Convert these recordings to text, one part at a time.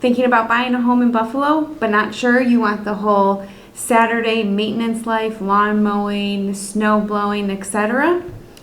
Thinking about buying a home in Buffalo, but not sure you want the whole Saturday maintenance life, lawn mowing, snow blowing, etc.?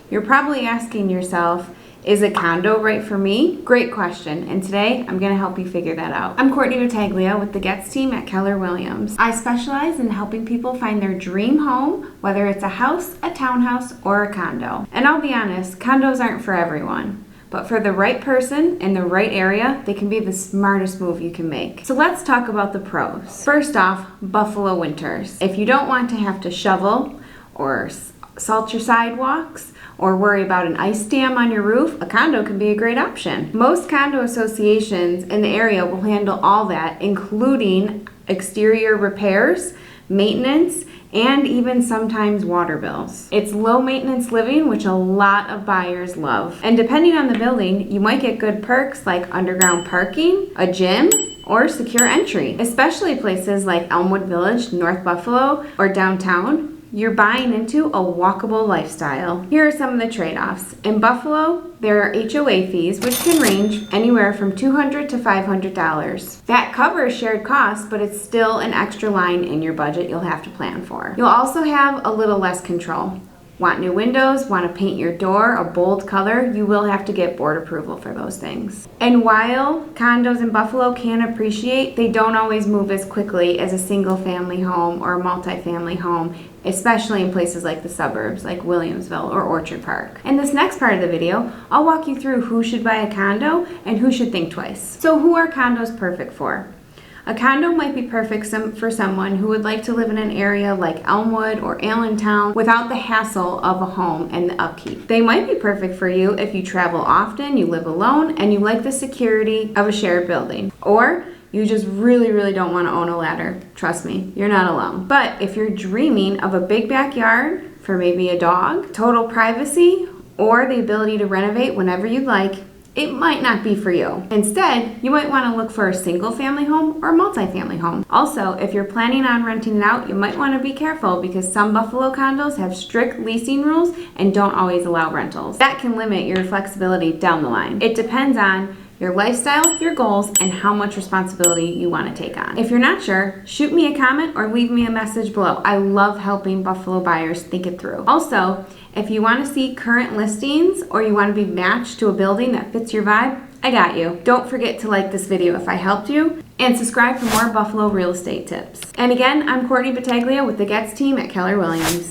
You're probably asking yourself, is a condo right for me? Great question, and today I'm going to help you figure that out. I'm Courtney Battaglia with the Goetz Team at Keller Williams. I specialize in helping people find their dream home, whether it's a house, a townhouse, or a condo. And I'll be honest, condos aren't for everyone. But for the right person in the right area, they can be the smartest move you can make. So let's talk about the pros. First off, Buffalo winters. If you don't want to have to shovel or salt your sidewalks or worry about an ice dam on your roof, a condo can be a great option. Most condo associations in the area will handle all that, including exterior repairs, maintenance, and even sometimes water bills. It's low maintenance living, which a lot of buyers love. And depending on the building, you might get good perks like underground parking, a gym, or secure entry. Especially places like Elmwood Village, North Buffalo, or downtown, you're buying into a walkable lifestyle. Here are some of the trade-offs. In Buffalo, there are HOA fees, which can range anywhere from $200 to $500. That covers shared costs, but it's still an extra line in your budget you'll have to plan for. You'll also have a little less control. Want new windows, want to paint your door a bold color, you will have to get board approval for those things. And while condos in Buffalo can appreciate, they don't always move as quickly as a single family home or a multi-family home, especially in places like the suburbs, like Williamsville or Orchard Park. In this next part of the video, I'll walk you through who should buy a condo and who should think twice. So who are condos perfect for? A condo might be perfect for someone who would like to live in an area like Elmwood or Allentown without the hassle of a home and the upkeep. They might be perfect for you if you travel often, you live alone, and you like the security of a shared building. Or you just really don't want to own a ladder. Trust me, you're not alone. But if you're dreaming of a big backyard for maybe a dog, total privacy, or the ability to renovate whenever you'd like, it might not be for you. Instead, you might want to look for a single family home or a multi-family home. Also, if you're planning on renting it out, you might want to be careful because some Buffalo condos have strict leasing rules and don't always allow rentals. That can limit your flexibility down the line. It depends on your lifestyle, your goals, and how much responsibility you want to take on. If you're not sure, shoot me a comment or leave me a message below. I love helping Buffalo buyers think it through. Also, if you want to see current listings or you want to be matched to a building that fits your vibe, I got you. Don't forget to like this video if I helped you and subscribe for more Buffalo real estate tips. And again, I'm Courtney Battaglia with the Goetz Team at Keller Williams.